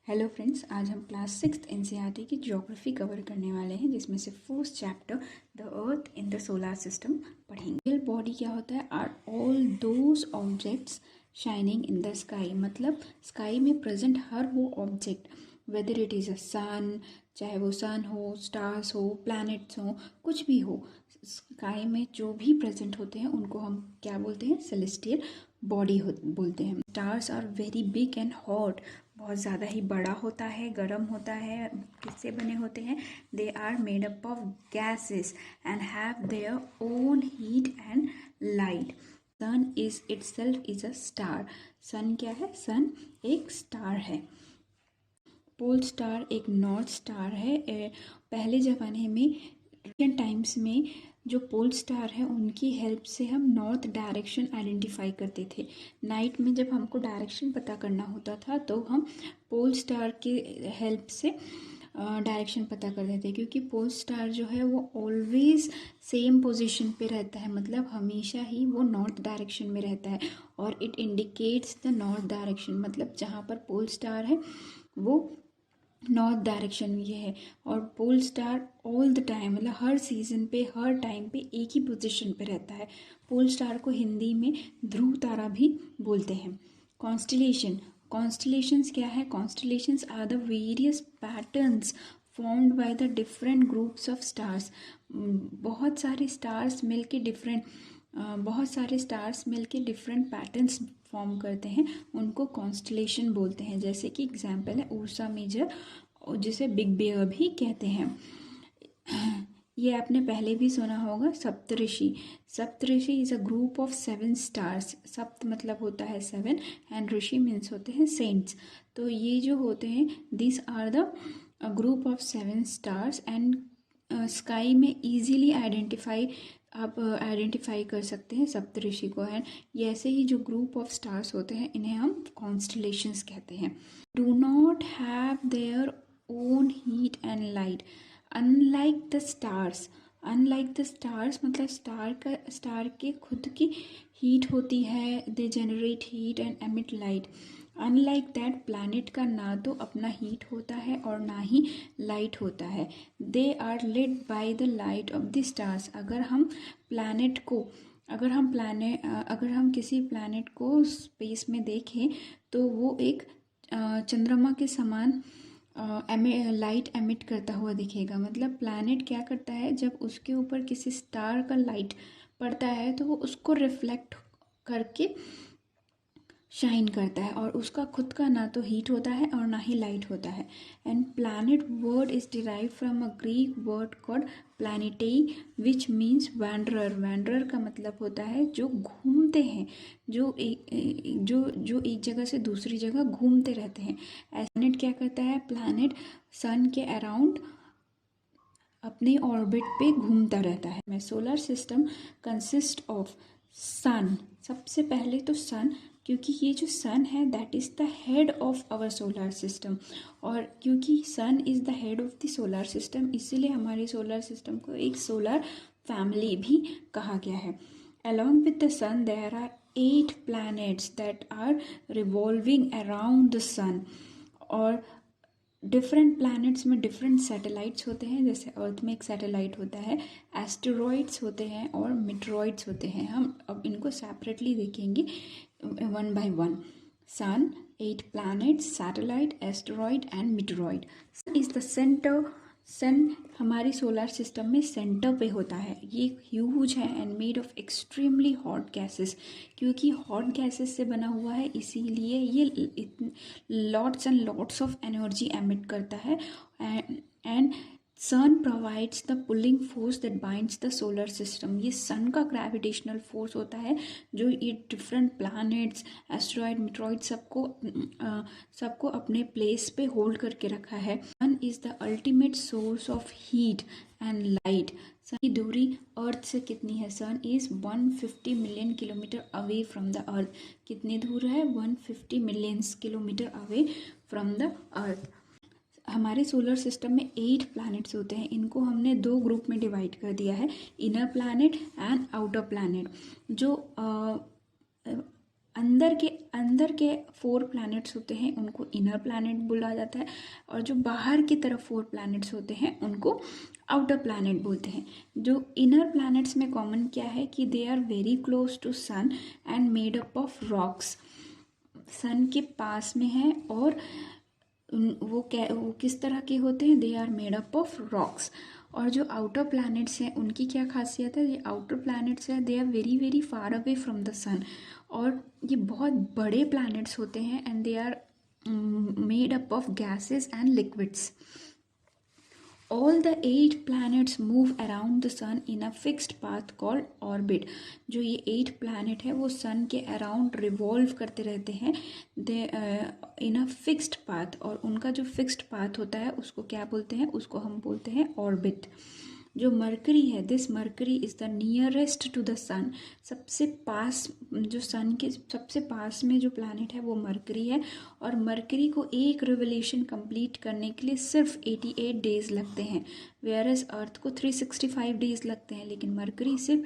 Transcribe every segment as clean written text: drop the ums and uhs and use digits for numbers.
Hello friends, आज हम class 6 NCERT की ज्योग्राफी कवर करने वाले हैं, जिसमें से first chapter the earth in the solar system पढ़ेंगे। रियल बॉडी क्या होता है? Are all those objects shining in the sky. मतलब स्काई में प्रेजेंट हर वो object, whether it is a sun, चाहे वो सन हो, स्टार्स हो, प्लैनेट्स हो, कुछ भी हो, स्काई में जो भी प्रेजेंट होते हैं उनको हम क्या बोलते हैं? सेलेस्टियल बॉडी बोलते हैं। Stars are very big and hot. बहुत ज़्यादा ही बड़ा होता है, गर्म होता है। किससे बने होते हैं? They are made up of gases and have their own heat and light. Sun is itself is a star. Sun क्या है? सन एक स्टार है। पोल स्टार एक नॉर्थ स्टार है। पहले ज़माने में, एशियन टाइम्स में, जो पोल स्टार है उनकी हेल्प से हम नॉर्थ डायरेक्शन आइडेंटिफाई करते थे। नाइट में जब हमको डायरेक्शन पता करना होता था तो हम पोल स्टार के हेल्प से डायरेक्शन पता करते थे, क्योंकि पोल स्टार जो है वो ऑलवेज सेम पोजीशन पे रहता है, मतलब हमेशा ही वो नॉर्थ डायरेक्शन में रहता है और it indicates the north direction. मतलब जहाँ पर पोल स्टार है वो नॉर्थ डायरेक्शन में ये है। और pole star all the time, मतलब हर सीजन पे, हर टाइम पे एक ही पोजीशन पे रहता है। पोल स्टार को हिंदी में ध्रुव तारा भी बोलते हैं। कॉन्स्टलेशन, कॉन्स्टलेशंस क्या है? Constellations are the various patterns formed by the different groups of stars. बहुत सारे स्टार्स मिलके डिफरेंट पैटर्न्स फॉर्म करते हैं, उनको कॉन्स्टलेशन बोलते हैं। जैसे कि एग्जाम्पल है उर्सा मेजर, जिसे बिग बेयर भी कहते हैं। ये आपने पहले भी सुना होगा, Saptarishi. Saptarishi is a group of 7 stars. सप्त मतलब होता है 7 एंड ऋषि मीन्स होते हैं सेंट्स। तो ये जो होते हैं, this are the group of 7 stars and sky में इजीली आप आइडेंटिफाई कर सकते हैं सप्तऋषि को है। ये ऐसे ही जो ग्रुप ऑफ स्टार्स होते हैं इन्हें हम कॉन्स्टलेशंस कहते हैं। Do not have their own heat and light unlike the stars. Unlike the stars मतलब स्टार के खुद की हीट होती है, they generate heat and emit light. Unlike that, planet का ना तो अपना हीट होता है और ना ही लाइट होता है। They are lit by the light of the stars. अगर हम किसी प्लैनेट को स्पेस में देखें तो वो एक चंद्रमा के समान लाइट एमिट करता हुआ दिखेगा। मतलब प्लैनेट क्या करता है, जब उसके ऊपर किसी स्टार का लाइट पड़ता है तो वो उसको रिफ्लेक्ट करके शाइन करता है, और उसका खुद का ना तो हीट होता है और ना ही लाइट होता है। And planet word is derive from a Greek word called planetai which means wanderer. Wanderer का मतलब होता है जो घूमते हैं, जो एक जगह से दूसरी जगह घूमते रहते हैं। प्लैनेट क्या करता है? प्लैनेट सन के अराउंड अपने ऑर्बिट पे घूमता रहता है। Solar system consist of sun. सबसे पहले तो सन, क्योंकि ये जो सन है that is the head of our solar system, और क्योंकि sun is the head of the solar system इसीलिए हमारे सोलर सिस्टम को एक सोलर फैमिली भी कहा गया है। Along with the sun there are 8 planets that are revolving around the sun. और डिफरेंट प्लैनेट्स में डिफरेंट सैटेलाइट्स होते हैं। जैसे अर्थ में एक सैटेलाइट होता है, एस्टेरॉइड्स होते हैं और मीटरॉइड्स होते हैं। हम अब इनको सेपरेटली देखेंगे one by one. Sun, 8 planets, satellite, asteroid and meteoroid. Sun is the centre. Sun हमारी सोलर सिस्टम में सेंटर पे होता है। ये ह्यूज है and made of extremely hot gases. क्योंकि हॉट गैसेस से बना हुआ है इसीलिए ये lots and lots of energy emit करता है। And sun provides the pulling force that binds the solar system. ये सन का ग्रेविटेशनल फोर्स होता है जो ये डिफरेंट प्लैनेट्स, एस्ट्रॉइड, मीटरॉइड सबको अपने प्लेस पे होल्ड करके रखा है। Sun is the ultimate source of heat and light. Sun की दूरी अर्थ से कितनी है? Sun is 150 million kilometre away from the earth. कितनी दूर है? 150 million kilometre away from the earth. हमारे सोलर सिस्टम में 8 प्लैनेट्स होते हैं। इनको हमने 2 ग्रुप में डिवाइड कर दिया है, inner planet and outer planet. जो अंदर के 4 प्लैनेट्स होते हैं उनको इनर प्लैनेट बोला जाता है, और जो बाहर की तरफ 4 प्लैनेट्स होते हैं उनको आउटर प्लैनेट बोलते हैं। जो इनर प्लैनेट्स में कॉमन क्या है कि they are very close to sun and made up of rocks. Sun के पास में है और वो किस तरह के होते हैं, they are made up of rocks. और जो आउटर प्लैनेट्स हैं उनकी क्या खासियत है, ये आउटर प्लैनेट्स हैं they are very very far away from the sun, और ये बहुत बड़े प्लैनेट्स होते हैं and they are made up of gases and liquids. All the 8 planets move around the sun in a fixed path called orbit। जो ये 8 planet है वो sun के around revolve करते रहते हैं दे in a fixed path, और उनका जो fixed path होता है उसको क्या बोलते हैं, उसको हम बोलते हैं orbit। जो मरकरी है, this Mercury is the nearest to the sun, सबसे पास, जो सन के सबसे पास में जो प्लैनेट है वो मरकरी है, और मरकरी को एक रिवोल्यूशन कंप्लीट करने के लिए सिर्फ 88 डेज लगते हैं, वेयरएज अर्थ को 365 डेज लगते हैं, लेकिन मरकरी सिर्फ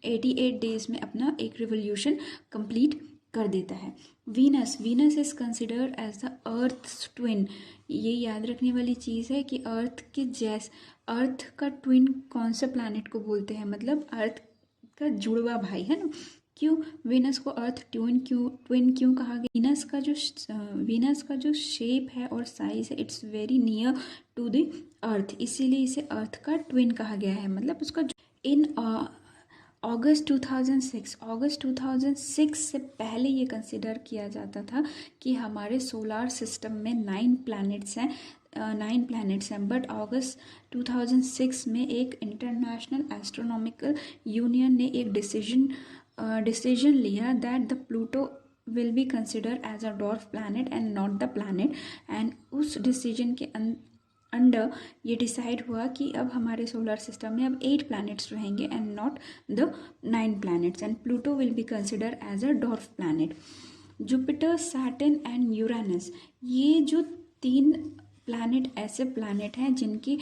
88 डेज में अपना एक रिवोल्यूशन कंप्लीट कर देता है। Venus is considered as the earth's twin. ये याद रखने वाली चीज़ है कि अर्थ का ट्विन कौन से प्लैनेट को बोलते हैं, मतलब अर्थ का जुड़वा भाई है ना। क्यों वीनस को अर्थ ट्विन क्यों कहा गया, वीनस का जो शेप है और साइज है it's very near to the earth, इसीलिए इसे अर्थ का ट्विन कहा गया है। मतलब उसका इन अगस्त 2006 से पहले ये कंसिडर किया जाता था कि हमारे सोलार सिस्टम में 9 प्लैनेट्स हैं, बट अगस्त 2006 में एक इंटरनेशनल एस्ट्रोनॉमिकल यूनियन ने एक डिसीजन लिया that the Pluto will be consider as a dwarf planet and not the planet, and उस डिसीजन के अंडर ये डिसाइड हुआ कि अब हमारे सोलर सिस्टम में अब 8 प्लैनेट्स रहेंगे and not the 9 planets, and Pluto will be consider as a dwarf planet. Jupiter, Saturn and Uranus, ये जो 3 प्लैनेट ऐसे प्लैनेट हैं जिनकी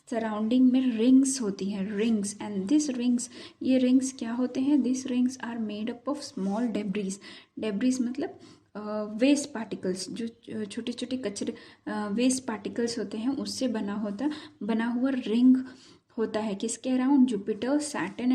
सराउंडिंग में रिंग्स होती हैं, रिंग्स, एंड ये रिंग्स क्या होते हैं, this rings are made up of small debris मतलब वेस्ट पार्टिकल्स, जो छोटे छोटे कचरे वेस्ट पार्टिकल्स होते हैं उससे बना हुआ रिंग होता है किसके around, Jupiter, Saturn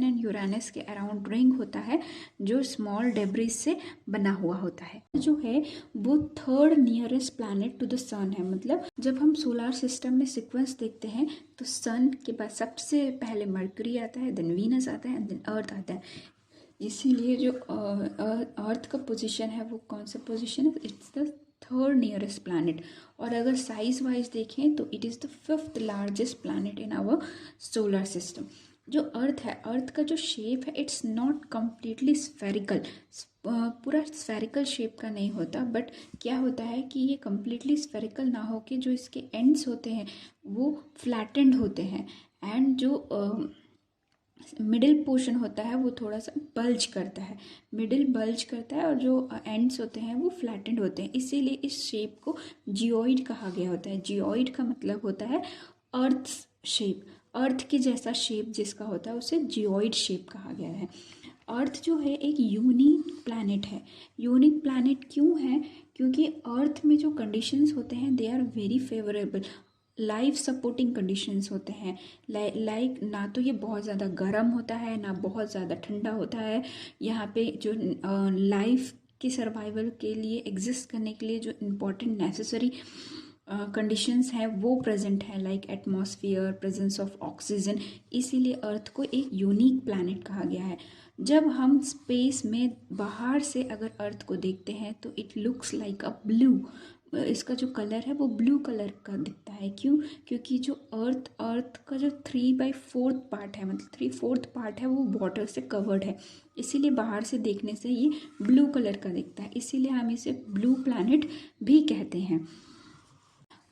and Uranus के अराउंड रिंग होता है जो स्मॉल डेब्रिज से बना हुआ होता है। जो है वो 3rd nearest planet to the sun है। मतलब जब हम सोलार सिस्टम में सीक्वेंस देखते हैं तो सन के बाद सबसे पहले मरकरी आता है, देन वीनस आता है, देन अर्थ आता है। इसीलिए जो अर्थ का पोजीशन है वो कौन सा पोजीशन है, it's the 3rd nearest planet. और अगर साइज वाइज देखें तो it is the 5th largest planet in our solar system. जो अर्थ है, अर्थ का जो शेप है इट्स नॉट कम्प्लीटली स्फेरिकल, पूरा स्फेरिकल शेप का नहीं होता, बट क्या होता है कि ये कम्प्लीटली स्फेरिकल ना हो के जो इसके एंड्स होते हैं वो फ्लैटेंड होते हैं, एंड जो मिडिल पोर्शन होता है वो थोड़ा सा बल्ज करता है, और जो एंड्स होते हैं वो फ्लैटेंड होते हैं, इसीलिए इस शेप को जियोइड कहा गया होता है। जियोइड का मतलब होता है अर्थ शेप, अर्थ के जैसा शेप जिसका होता है उसे जियोइड शेप कहा गया है। अर्थ जो है एक यूनिक प्लैनेट है। यूनिक प्लैनेट क्यों है, क्योंकि अर्थ में जो कंडीशंस होते हैं they are very favourable, life supporting conditions होते हैं। लाइक ना तो ये बहुत ज़्यादा गर्म होता है ना बहुत ज़्यादा ठंडा होता है। यहाँ पे जो लाइफ के सर्वाइवल के लिए, एग्जिस्ट करने के लिए जो इम्पोर्टेंट नेसेसरी कंडीशंस हैं वो प्रेजेंट है, like atmosphere, presence of oxygen, इसीलिए अर्थ को एक यूनिक प्लैनेट कहा गया है। जब हम स्पेस में बाहर से अगर अर्थ को देखते हैं तो it looks like a blue, इसका जो कलर है वो ब्लू कलर का दिखता है। क्यों, क्योंकि जो अर्थ का जो 3/4 पार्ट है, मतलब 3/4 पार्ट है वो वाटर से कवर्ड है, इसीलिए बाहर से देखने से ये ब्लू कलर का दिखता है, इसीलिए हम इसे ब्लू प्लैनेट भी कहते हैं।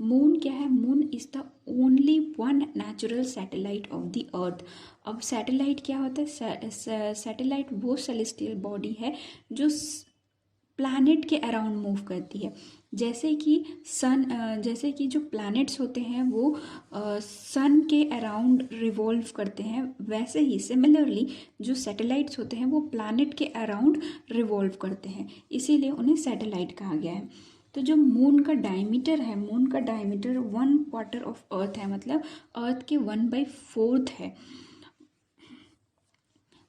मून क्या है, moon is the only one natural satellite of the earth. अब सैटेलाइट क्या होता है, सैटेलाइट वो सेलेस्टियल बॉडी है जो प्लैनेट के अराउंड मूव करती है। जैसे कि जैसे कि जो प्लैनेट्स होते हैं वो सन के अराउंड रिवॉल्व करते हैं, वैसे ही सिमिलरली जो सैटेलाइट्स होते हैं वो प्लैनेट के अराउंड रिवॉल्व करते हैं, इसीलिए उन्हें सैटेलाइट कहा गया है। तो जो मून का डायमीटर है, मून का डायमीटर 1/4 ऑफ अर्थ है, मतलब अर्थ के 1/4 है।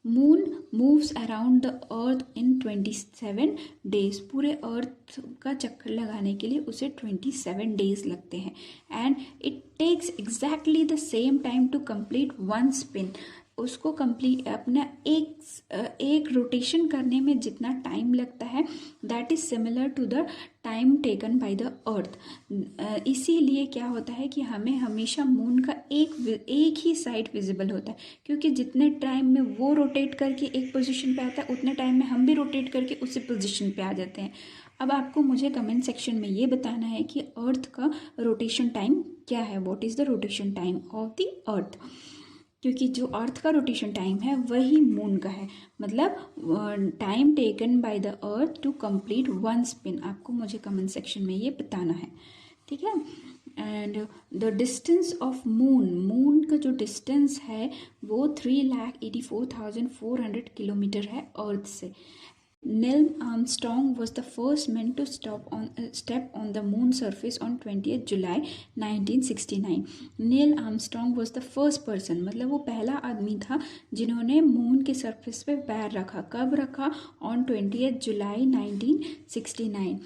Moon moves around the earth in 27 days. पूरे अर्थ का चक्कर लगाने के लिए उसे 27 डेज लगते हैं। And it takes exactly the same time to complete one spin. उसको कंप्लीट अपना एक रोटेशन करने में जितना टाइम लगता है, that is similar to the time taken by the earth. इसीलिए क्या होता है कि हमें हमेशा मून का एक ही साइड विजिबल होता है, क्योंकि जितने टाइम में वो रोटेट करके एक पोजीशन पे आता है उतने टाइम में हम भी रोटेट करके उसी पोजीशन पे आ जाते हैं। अब आपको मुझे कमेंट सेक्शन में ये बताना है कि अर्थ का रोटेशन टाइम क्या है, what is the rotation time of the earth, क्योंकि जो अर्थ का रोटेशन टाइम है वही मून का है, मतलब time taken by the earth to complete one spin. आपको मुझे कमेंट सेक्शन में ये बताना है, ठीक है। And the distance of moon का जो डिस्टेंस है वो 3,84,400 किलोमीटर है अर्थ से। Neil Armstrong was the first man to step on the moon surface on 20th July 1969. Neil Armstrong was the first person, मतलब वो पहला आदमी था जिन्होंने मून के सरफेस पे पैर रखा। कब रखा? on 20th July 1969।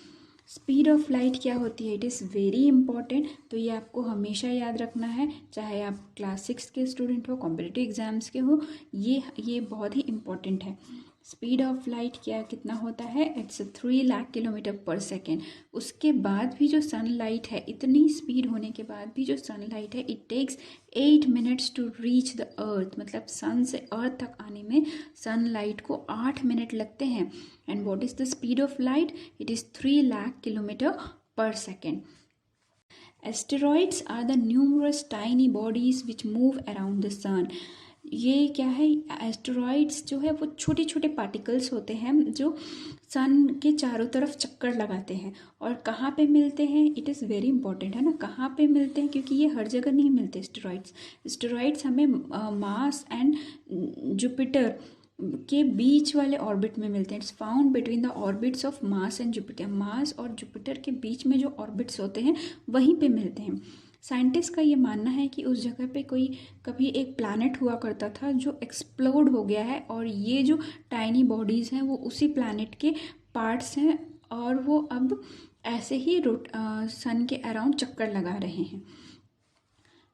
Speed of light क्या होती है? इट इज़ वेरी इंपॉर्टेंट, तो ये आपको हमेशा याद रखना है, चाहे आप क्लास 6 के स्टूडेंट हो, कॉम्पिटिटिव एग्जाम्स के हो, ये बहुत ही इंपॉर्टेंट है। स्पीड ऑफ लाइट कितना होता है? इट्स 3 लाख किलोमीटर पर सेकेंड। उसके बाद भी जो सनलाइट है, इतनी स्पीड होने के बाद भी जो सनलाइट है, it takes 8 minutes to reach the earth, मतलब सन से अर्थ तक आने में सनलाइट को 8 मिनट लगते हैं। And what is the speed of light? It is 3 lakh kilometre पर second. Asteroids are the numerous tiny bodies which move around the sun. ये क्या है? एस्टेरॉइड्स जो है वो छोटे छोटे पार्टिकल्स होते हैं जो सन के चारों तरफ चक्कर लगाते हैं। और कहाँ पे मिलते हैं? इट इज़ वेरी इंपॉर्टेंट है ना, कहाँ पे मिलते हैं, क्योंकि ये हर जगह नहीं मिलते एस्टेरॉइड्स हमें मार्स एंड जुपिटर के बीच वाले ऑर्बिट में मिलते हैं। It's found between the orbits of Mars and Jupiter. Mars और जुपिटर के बीच में जो ऑर्बिट्स होते हैं वहीं पे मिलते हैं। साइंटिस्ट का ये मानना है कि उस जगह पे कभी एक प्लैनेट हुआ करता था जो एक्सप्लोड हो गया है, और ये जो टाइनी बॉडीज़ हैं वो उसी प्लैनेट के पार्ट्स हैं, और वो अब ऐसे ही सन के अराउंड चक्कर लगा रहे हैं।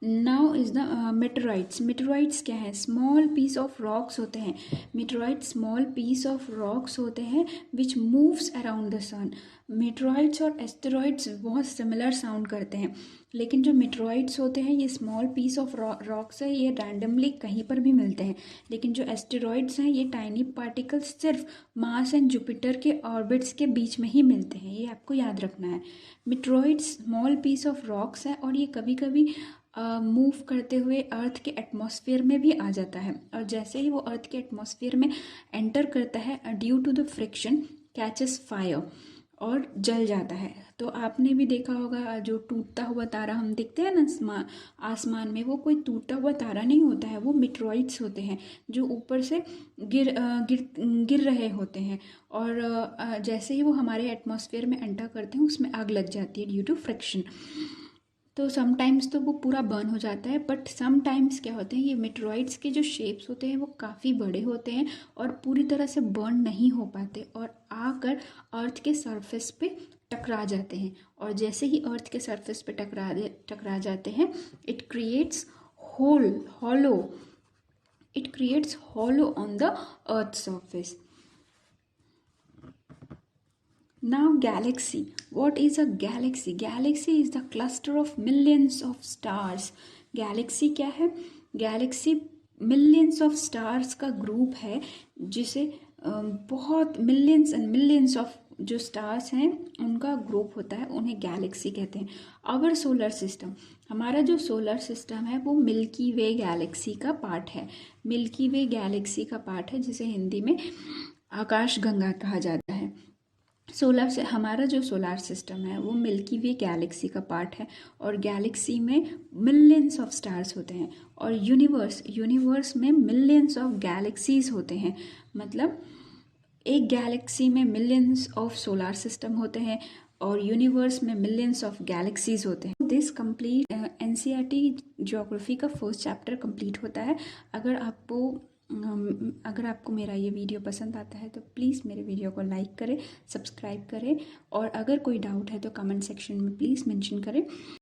Now is the meteorites. Meteorites क्या है? स्मॉल पीस ऑफ रॉक्स होते हैं। Meteorites small piece of rocks होते हैं which moves around the sun. Meteorites और एस्टेरॉइड्स बहुत सिमिलर साउंड करते हैं, लेकिन जो मेटेराइट्स होते हैं ये स्मॉल पीस ऑफ रॉक्स है, ये रैंडमली कहीं पर भी मिलते हैं। लेकिन जो एस्टेरॉइड्स हैं ये टाइनी पार्टिकल्स सिर्फ मार्स एंड जुपिटर के ऑर्बिट्स के बीच में ही मिलते हैं, ये आपको याद रखना है। मेटेराइट्स स्मॉल पीस ऑफ रॉक्स है, और ये कभी कभी मूव करते हुए अर्थ के एटमॉस्फेयर में भी आ जाता है, और जैसे ही वो अर्थ के एटमॉस्फेयर में एंटर करता है, due to the friction catches fire और जल जाता है। तो आपने भी देखा होगा जो टूटता हुआ तारा हम देखते हैं ना आसमान में, वो कोई टूटता हुआ तारा नहीं होता है, वो मेटेराइट्स होते हैं जो ऊपर से गिर रहे होते हैं, और जैसे ही वो हमारे एटमॉस्फेयर में एंटर करते हैं उसमें आग लग जाती है ड्यू टू फ्रिक्शन। तो समटाइम्स तो वो पूरा बर्न हो जाता है, बट समटाइम्स क्या होते हैं, ये मेटेराइट्स के जो शेप्स होते हैं वो काफ़ी बड़े होते हैं और पूरी तरह से बर्न नहीं हो पाते, और आकर अर्थ के सरफेस पे टकरा जाते हैं। और जैसे ही अर्थ के सरफेस पे टकरा जाते हैं, it creates hollow on the earth's surface. Now galaxy. What is a galaxy? Galaxy is the cluster of millions of stars. Galaxy क्या है? Galaxy millions of stars का ग्रुप है, जिसे बहुत millions and millions of जो stars हैं उनका group होता है, उन्हें गैलेक्सी कहते हैं। आवर सोलर सिस्टम, हमारा जो सोलर सिस्टम है वो मिल्की वे गैलेक्सी का पार्ट है। मिल्की वे गैलेक्सी का पार्ट है, जिसे हिंदी में आकाश गंगा कहा जाता है। सोलर से हमारा जो सोलार सिस्टम है वो मिल्की वे गैलेक्सी का पार्ट है, और गैलेक्सी में मिलियंस ऑफ स्टार्स होते हैं, और यूनिवर्स में मिलियंस ऑफ गैलेक्सीज होते हैं। मतलब एक गैलेक्सी में मिलियंस ऑफ सोलार सिस्टम होते हैं, और यूनिवर्स में मिलियंस ऑफ गैलेक्सीज होते हैं। दिस कंप्लीट एनसीईआरटी ज्योग्राफी का फर्स्ट चैप्टर कंप्लीट होता है। अगर आपको मेरा ये वीडियो पसंद आता है तो प्लीज़ मेरे वीडियो को लाइक करें, सब्सक्राइब करें, और अगर कोई डाउट है तो कमेंट सेक्शन में प्लीज़ मेंशन करें।